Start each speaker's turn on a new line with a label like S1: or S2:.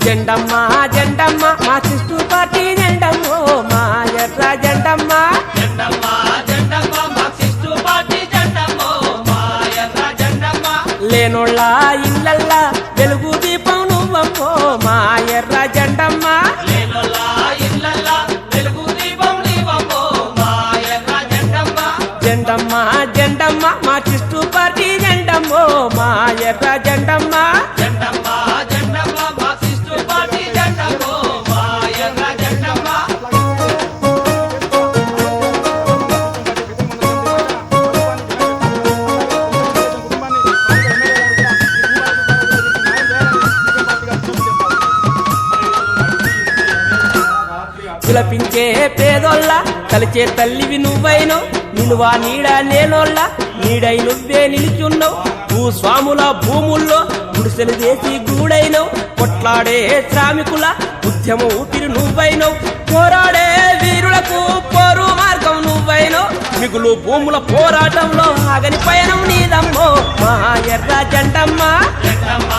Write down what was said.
S1: జెండమ్మ జెండమ్మ మా cyst party జెండమ్మో మా ఎర్ర జెండమ్మ
S2: జెండమ్మ జెండమ్మ మా సిస్టు పార్టీ జెండమ్మో మా ఎర్ర జెండమ్మ
S1: లేనోళ్ళ ఇళ్ళల్లా వెలుగు దీపం నువ్వమ్మో మా ఎర్ర జెండమ్మ
S2: లేనోళ్ళ ఇళ్ళల్లా వెలుగు దీపం నీవమ్మో మా ఎర్ర జెండమ్మ
S1: జెండమ్మ జెండమ్మ మా సిస్టు పార్టీ జెండమ్మో మా ఎర్ర జెండమ్మ
S2: జెండమ్మ జెండమ్మ మా సిస్టు పార్టీ జెండమ్మో మా ఎర్ర జెండమ్మ
S1: కులపించే పేదోళ్ళ కలిచే తల్లివి నువ్వైనో నిలువా నీడ నేనోళ్ళ నీడై నువ్వే నిలుచున్నావు భూస్వాముల భూముల్లో గుడిసెలు చేసి గూడైనవు కొట్లాడే శ్రామికుల ఉద్యమ ఊపిరి నువ్వైనవు పోరాడే వీరులకు పోరు మార్గం నువ్వైనో మిగులు భూముల పోరాటంలో ఆగని పయనం నీదమ్మో మా ఎర్ర జెండమ్మ
S2: జెండమ్మ